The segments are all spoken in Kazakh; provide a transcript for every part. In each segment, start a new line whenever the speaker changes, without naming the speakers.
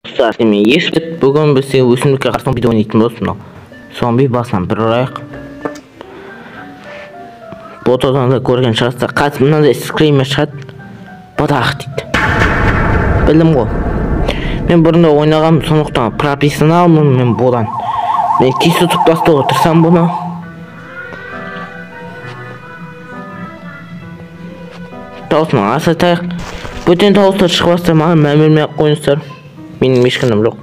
Достар, мен ешбір бүгін біз өсімдікке қарсы зомби ойнайтын болсын. Мынау зомби басынан бір ұрайық. Ботадан да көрген шығарсыздар, қазір мынандай скример шығады, бадақ дейді. Білдім ғой. Мен бұрында ойнағам, сондықтан профессионалмын мен бұдан. Мен кесі ұтып тастауға тырысам бұны. Таусынан асатайық. Бөтен тауыстар шығып маған мәмілмей-ақ қойыңыздар. Менің ешкінім жоқ.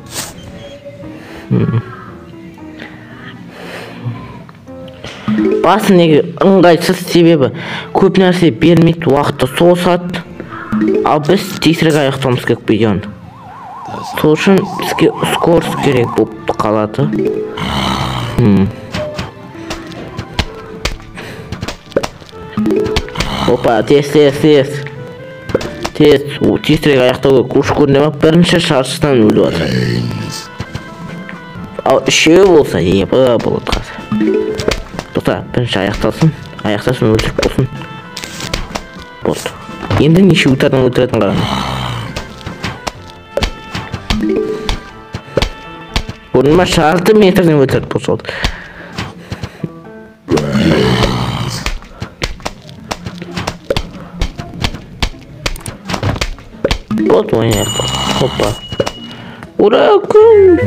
Басы неге ыңғайсыз, себебі көп нәрсе бермейді, уақытты созады. Ал біз тезірек аяқтауымыз керек видеоны. Сол үшін бізге скорость керек болып қалады. Опа, тез. Тезірек аяқтау керек. Уш көріне ма? Бірінші шаршыдан өліп жатыр. Ал үшеу болса, ебі болады қазір. Достар, бірінші аяқтасын өлтіріп болсын. Болды. Енді неше ұтардан өлтіретін қараны. Көріне ма? Жарты метрден өлтіріп болса олды. Болды ойнайық. Опа. Ура, күн!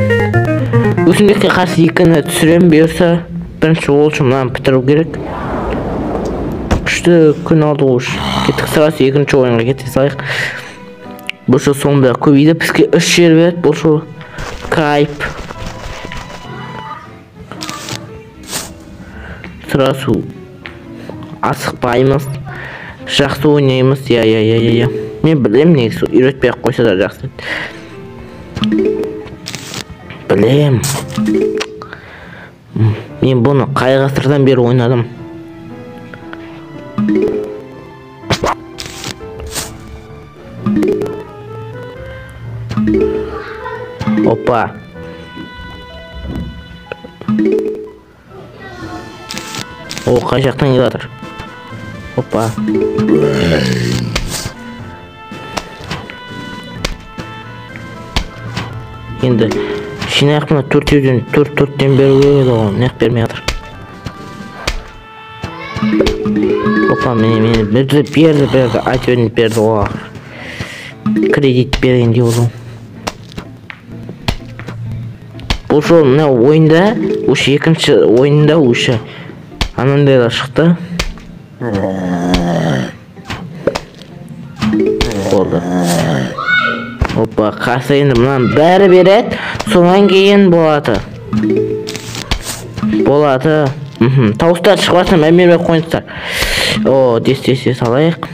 Өсімдікке қарсы екіні түсірем берсе, бірінші ол үшін мынаны бітіру керек. Күшті күн алды ош. Кеттік сырасы екінші ойынға кете салайық. Бұл жол соңында көбейді. Бізге 3 жер берді. Бұл жол кайп. Сырасы асықпаймыз. Жақсы ойнаймыз. Я. Мен білем негізі үйретпей-ақ қойса да жақсы. Білем. Мен бұны қай ғасырдан бері ойнадым. Опа. О, қай жақтан келе жатыр. Опа. Енді жинайық мына 4-4-4-4-тен беру керек еді оған, неғып бермей жатыр. Опа, мені берді, айтып берді оға. Кредит бергенде болу. Бұл жол мына ойында, өші екінші ойында өші анандайда шықты. Болды. Опа, қасы енді мұнан бәрі береді, соңан кейін болады. Тауыстар шығыватыр, мәмербек қойыныстар. О, дес алайық.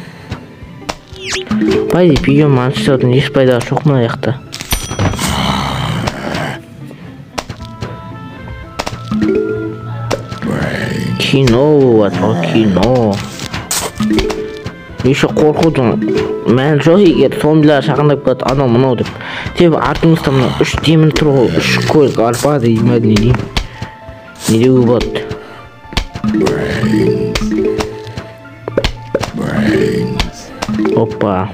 Пайды, видео маншылардың еш пайдағы жоқ мұна яқта. Кино болады, кино. Еші қорқудың мән жоқ егер зомбилар шағындап келеді анау мынау деп. Себебі артымызда мына 3 демін тұр ғой, 3 көлік арба деймін, не деймін. Не деуі болады. Опа.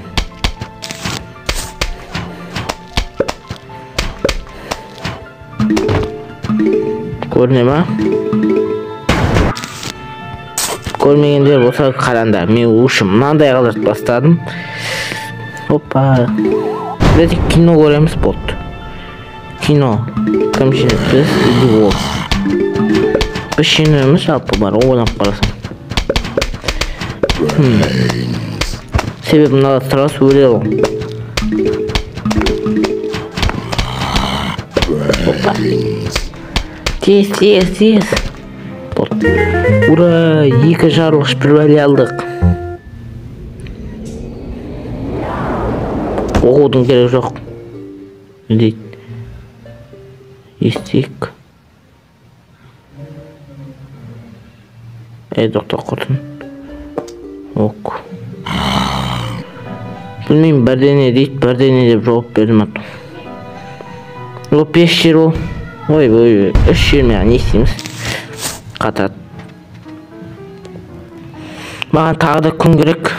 Көріне ма? Көрмегендер болса қараңдар. Мен ұшым мынандай қалдырып бастадым. Опа. Біз кино көреміз болды. Кино. Кім жеңеді біз? Үйді ол. Біз жеңеміз жалпы бар. Оғылап қарасам. Себебі мынада сұрасы өле ол. Опа. Тез. Ура, 2 жарылғыш бір бәле алдық. Оғудың керек жоқ. Дейді. Естейік. Доқтар құртын. Оқ. Білмеймін, бірдене дейді, бірдене деп жауап бердім атым. Ол 5 жер ол. Ой, 3 жер меға не істейміз? Қатады. Маған тағы да күн керек.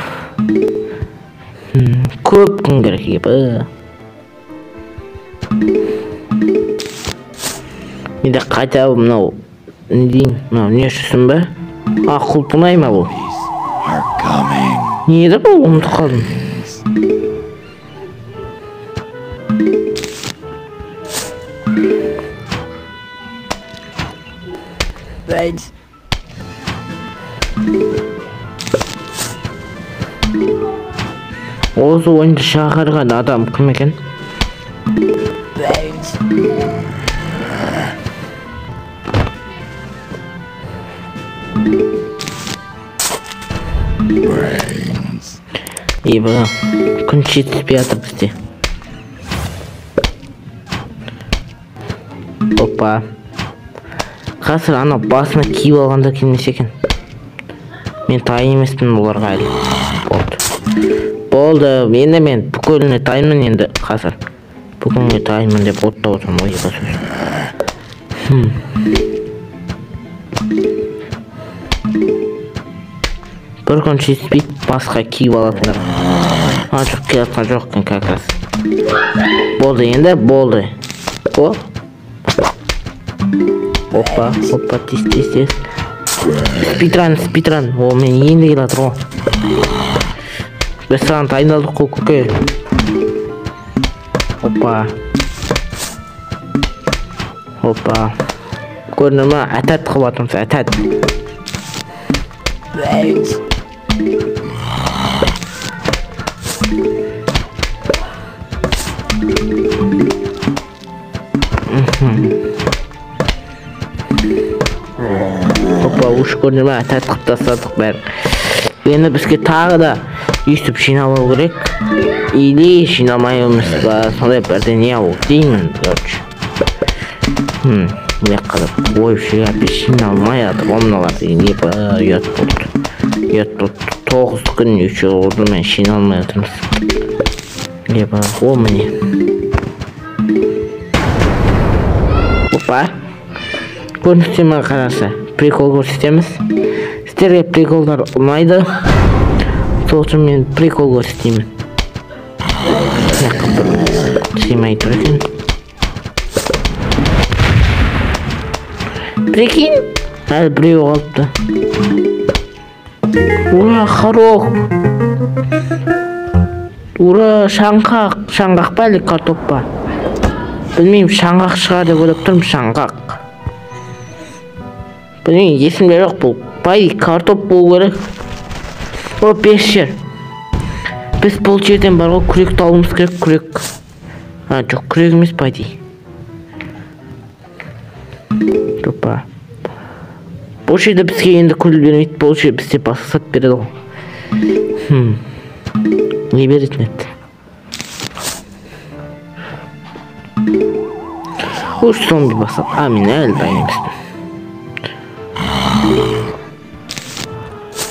Көп күн керек ебі. Менде қайта мынау не дейін, мынау не үшісін бе? Құлпынай ма бұл? Не еді бұл? Ұмытып қалдым. Осы ойынды шақырған адам кім екен? Ибо күн жетіспей жатыр бізде. Опа. Қазір ана басына киіп алғанда келмес екен. Мен тай емеспін оларға әлі. Болды. Енді мен бүкіліне таймын енді қазір. Бүгінге таймын деп отта отырмын ойға сөз. Бір күн жетіспейді басқа киіп алатындар. Жоқ келатқан жоқ екен как раз. Болды енді, болды. О. Опа, тез. Спидран. О, мен енді келатыр ғой. Біз саған дайындалдық қой, көке. Опа. Көрдің ма? Әтәт қылып атымыз, әтәт. Опа, уш көрдің ма? Әтәт қып тастадық бәрі. Енді бізге тағы да өйстіп жиналу керек. Или жинамаймыз ба, сондай бірдеңе алу деймін. Не қылып, ойып жиналмай жатыр омналар деген не ұят болды. Ұят болды. 9 күн үші oldu мен жиналмай жатырмыз. Не ба, о міне. Опа. Көріністе ма қараса, прикол көрсетеміз. Сіздерге приколдар ұнайды. Сол үшін мен прикол көрсетеймін. Сыймай тұр екен. Прикинь, әлі біреу қалыпты. Ура, хорох. Ура, шаңғақ па әлі картоп па? Білмеймін, шаңғақ шығар деп ойлап тұрмын, шаңғақ. Білмеймін, есімде жоқ бұл. Бай, картоп болу керек. О, 5 жер. Біз бұл жерден бар ғой, күректі алуымыз керек, күрек. Жоқ, күрек емес бай дей. Опа. Бұл жерде бізге енді күл бермейді, бұл жерде бізде басқасат береді ғой. Не беретін еді? Уж зомби басып. Мен әлі дайын емеспін.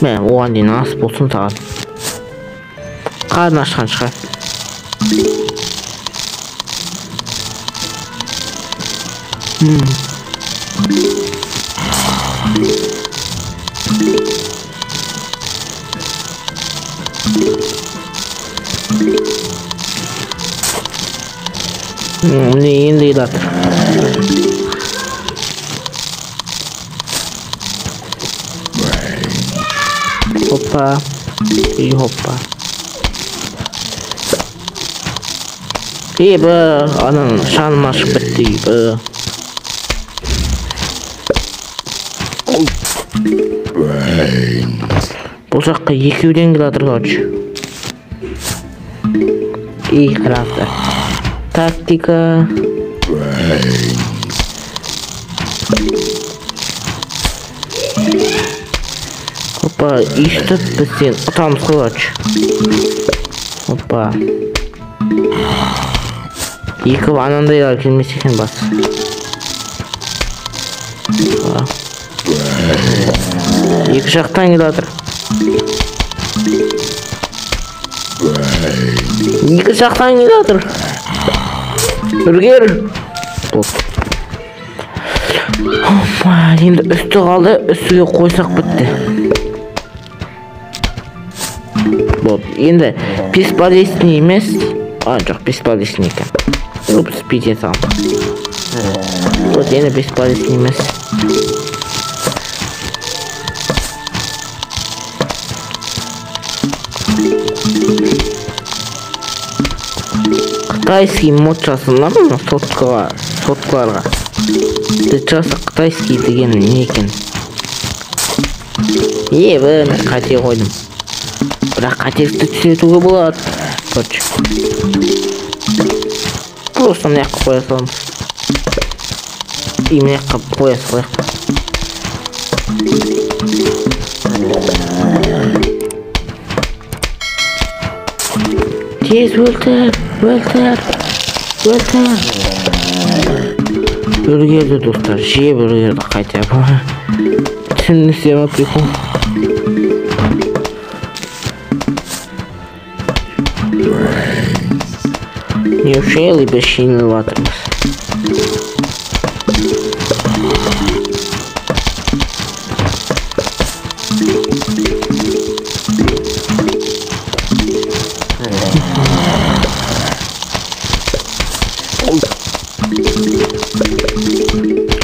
Мен оған дейін ас болсын саған. Қарын ашқан шығар. Не енді елатыр. Hoppa. Hoppa. Anam şanım aşık bitti. Бұл жаққа екеуден келатыр қойшы. Қарақты. Тактика. Опа, иштіп бізден ұтамыз қойшы. Опа. Екі анандайлар келмес екен бас. Екі жақтан келатыр. Екі жақтан келатыр. Үргер. Опа, енді үсті қалды, үстіге қойсақ бітті. Енді бесполезный емес. Жоқ, бесполезный екен. Biz pizza saldık. Bu yine 5 parası емес. Қытайский мод жасалған мына соткаларға. Дычасы қытайский деген не екен? Мен қате қойдым. Бірақ қателікті түзетуге болады. Короче. Просто мына жаққа қоя саламыз. И мына жаққа қоя салайық. Тез өлтір. Burgerdi dostlar. Burgerdi қайта. Түсінісі ма прикол? Неужели без шинный ватрмас?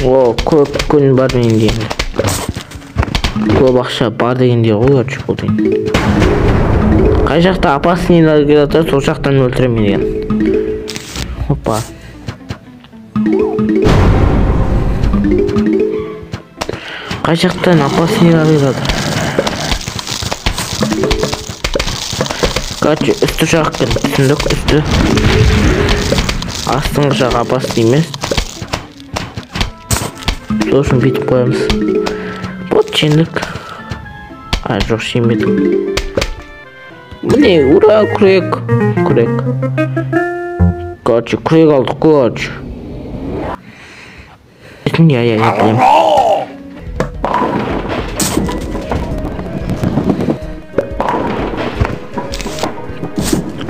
О, көп күн бар менде. Көп ақша бар дегенде ғой өрші бұл дейін. Қай жақта опасныйлар келеді, сол жақтан өлтіремін деген. Опа. Қай жақтан опасныйлар келеді. Короче, үсті жақ екен, түсіндік, үсті. Астыңғы жақ опасный емес. Сосын бүйтіп қоямыз. Вот жеңдік. Жоқ жеңбедім. Міне, ура, күрек. Короче, күрек алдық, короче. Я білем.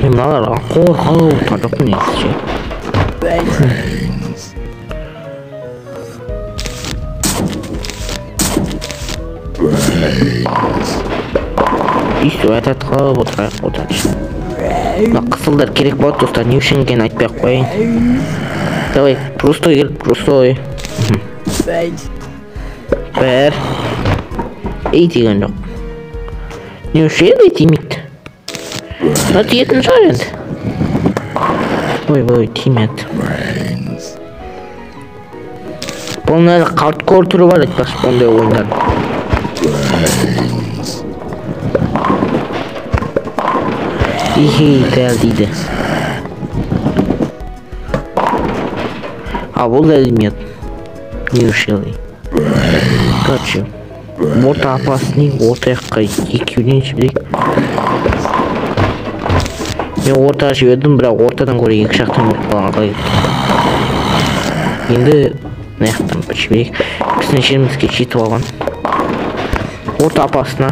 Мыналарға қорқау тажық несі. Үйсі айтат қалып отырайық. Қысылдар керек болады достар, не үшін екен айтпай қойын. Давай, простой келіп, простой. Бәр. Деген жоқ. Не үшін тимейді? Тиетін шығар енді. Ой, тимейді. Бұның әлі хардкор түрі бар айтпақшы бұндай ойындар. Дәл дейді. Бұл әлімет. Неушелый. Короче. Орта опасный, орта яққа екеуден жібірек. Мен орта жібердім, бірақ ортадан көрі екі жақтан қаланға кетті. Енді наяқтан жіберек. Біздің жерімізге жетіп алған. Орта опасына.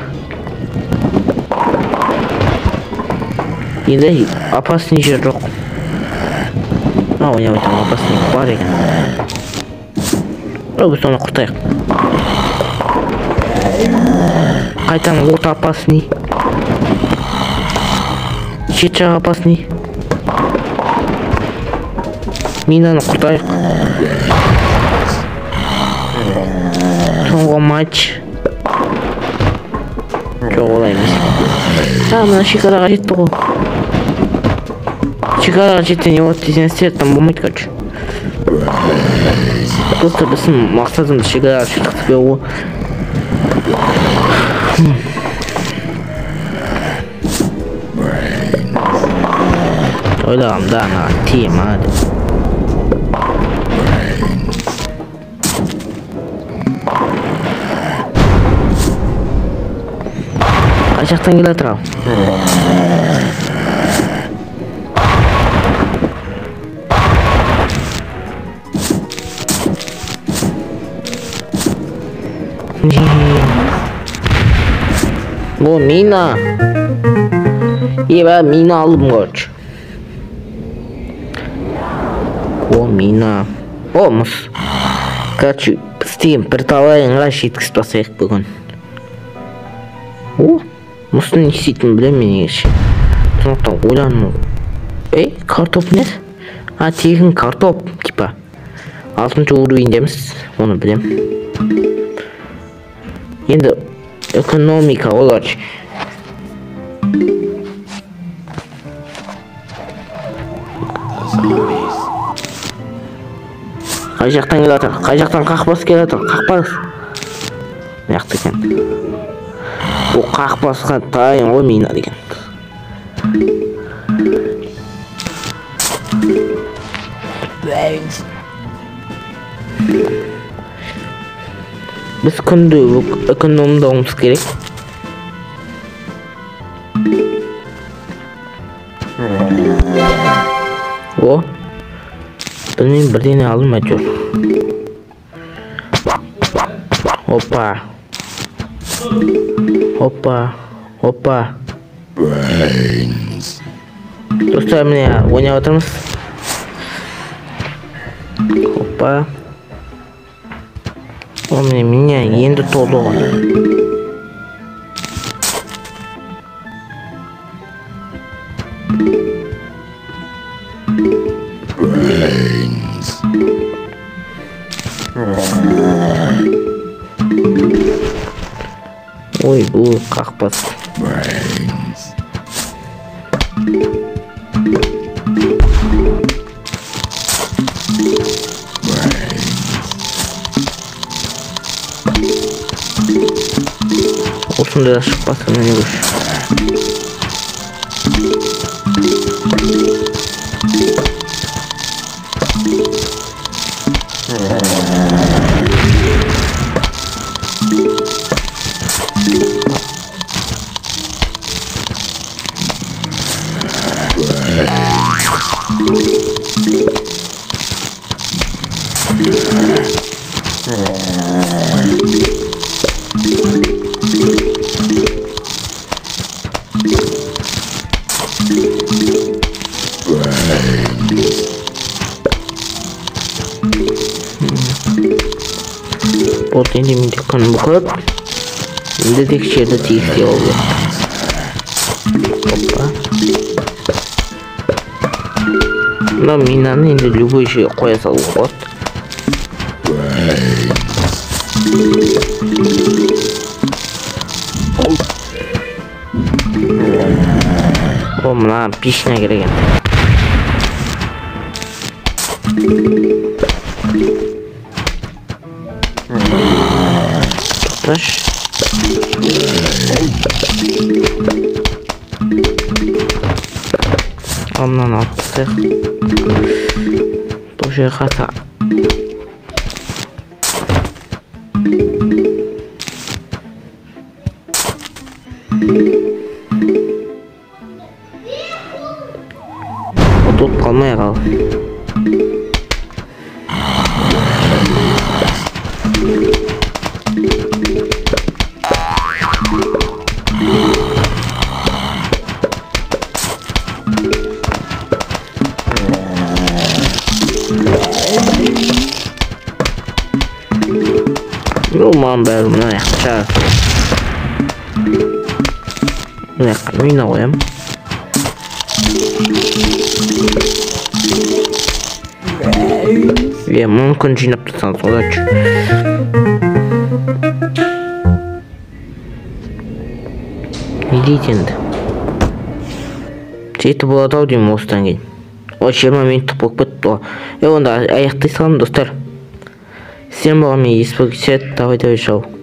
Енді опасный жер жоқ. Ойнап айтам, опасный бар екен. Біз оны құртайық. Қайтан орта опасный. Шет жақ опасный. Минаны құртайық. Соңғы матч. Жоқ олай емес. Мына шекараға жетті ғой. Шекараға жетті не болады десен істерден болмайды, короче. Просто біздің мақсатымыз шекараға шықтық бе ғой. Ойлағамда ана тема деп. Қай жақтан келе тұрау? Бұл мина. Бәл мина алым көрші. О, мина. О, мұс. Короче, істейін бір талайыңға жеткіз басайық бүгін. О, мұсын не істейтін білем мен егерші. Сондықтан ойланым. Картоп не? тегін картоп типа 6-шы уровендеміз, оны білем. Енді экономика олар. Қай жақтан келе жатыр? Қай жақтан қақпас келе жатыр? Қақпас. Яқты екен. О, қақпасқа дайын ғой мина деген. Біз күнді экономдауымыз керек. О, білмеймін, бірдеңе алдым әйтеуір. Опа. Достар, міне ойнап отырмыз. Опа. О, міне енді толды ғой. Ой, бұл қақпас. Осында да шықпаса мені көш. Вот енді мен тек қана бұқырып, енді тек жерді тегістей алу. Опа. Мына минаны енді любой жерге қоя салу болады. О, мына пешіне керек енді. Тоқташ. Мынаны алып тастайық. Бұл жерге қата. Тут қалмай қал. Маған бәрі мына жаққа шығады. Мына жаққа мина қоям. Мүмкін жинап тұрсаңыз олар. Не дейді енді? Жеті болады ау деймін осыдан кейін. О, 20 минуттық болып кетті. Онда аяқтай саламын достар. Всем вам и спасибо, давай, шоу.